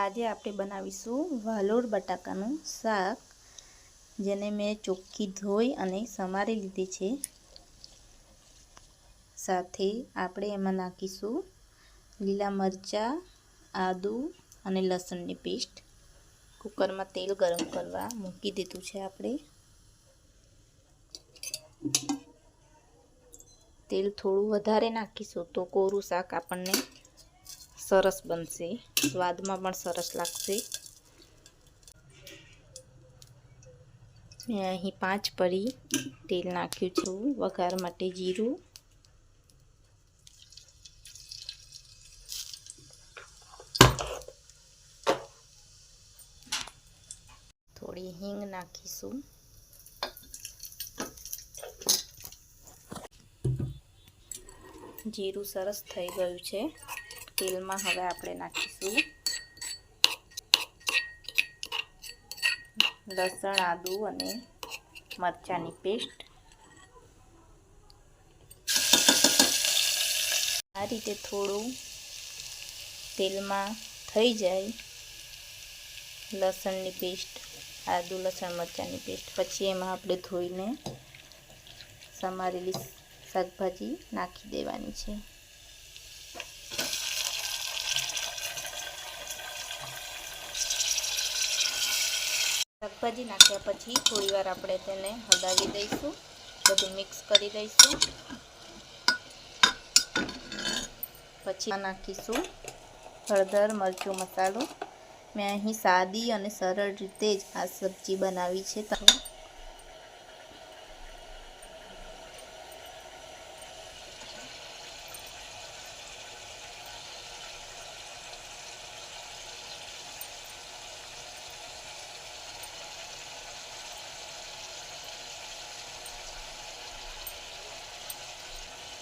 આજે આપણે બનાવીશું વાલોડ બટાકાનું શાક, જેને મેં ચોખ્ખી ધોઈ અને સમારી લીધી છે. સાથે આપણે એમાં નાખીશું લીલા મરચાં, આદુ અને લસણની પેસ્ટ. કુકરમાં તેલ ગરમ કરવા મૂકી દીધું છે. આપણે તેલ થોડું વધારે નાખીશું તો કોરું શાક આપણને સરસ બનશે, સ્વાદમાં પણ સરસ લાગશે. મેં અહીં 5 પરી તેલ નાખ્યું છે. વઘાર માટે જીરું, થોડી હિંગ નાખીશું. જીરું સરસ થઈ ગયું છે. તેલમાં હવે આપણે નાખીશું લસણ, આદુ અને મરચાંની પેસ્ટ. આ રીતે થોડું તેલમાં થઈ જાય લસણની પેસ્ટ, આદુ, લસણ, મરચાંની પેસ્ટ, પછી એમાં આપણે ધોઈને સમારેલી શાકભાજી નાખી દેવાની છે. શાકભાજી નાખ્યા પછી થોડીવાર આપણે તેને હલાવી દઈશું, બધું મિક્સ કરી દઈશું. પછી નાખીશું હળદર, મરચું, મસાલો. મેં અહીં સાદી અને સરળ રીતે જ આ સબ્જી બનાવી છે.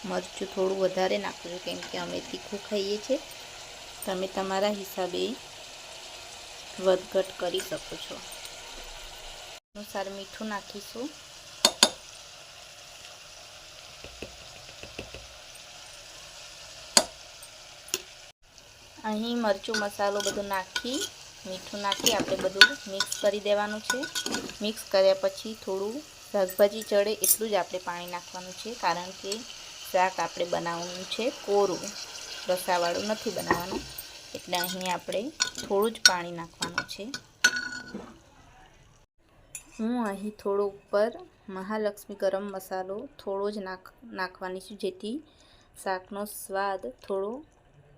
મરચું થોડું વધારે નાખવું કેમ કે અમે તીખું ખાઈએ છીએ. તમે તમારા હિસાબે વધઘટ કરી શકો છો. અનુસાર મીઠું નાખીશું. અહીં મરચું, મસાલો બધું નાખી, મીઠું નાખી આપણે બધું મિક્સ કરી દેવાનું છે. મિક્સ કર્યા પછી થોડું શાકભાજી ચડે એટલું જ આપણે પાણી નાખવાનું છે, કારણ કે શાક આપણે બનાવવાનું છે કોરું, રસાવાળું નથી બનાવવાનું. એટલે અહીં આપણે થોડું જ પાણી નાખવાનું છે. હું અહીં થોડો ઉપર મહાલક્ષ્મી ગરમ મસાલો થોડો જ નાખવાની છું, જેથી શાકનો સ્વાદ થોડો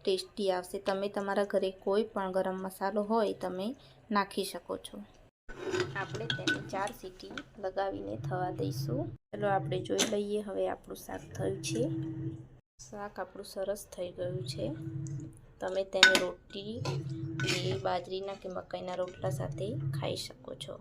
ટેસ્ટી આવશે. તમે તમારા ઘરે કોઈ પણ ગરમ મસાલો હોય તમે નાખી શકો છો. આપણે તેને 4 સીટી લગાવીને થવા દઈશું. ચાલો આપણે જોઈ લઈએ હવે આપણું શાક થયું છે. શાક આપણું સરસ થઈ ગયું છે. તમે તેને રોટી, બાજરીના કે મકાઈના રોટલા સાથે ખાઈ શકો છો.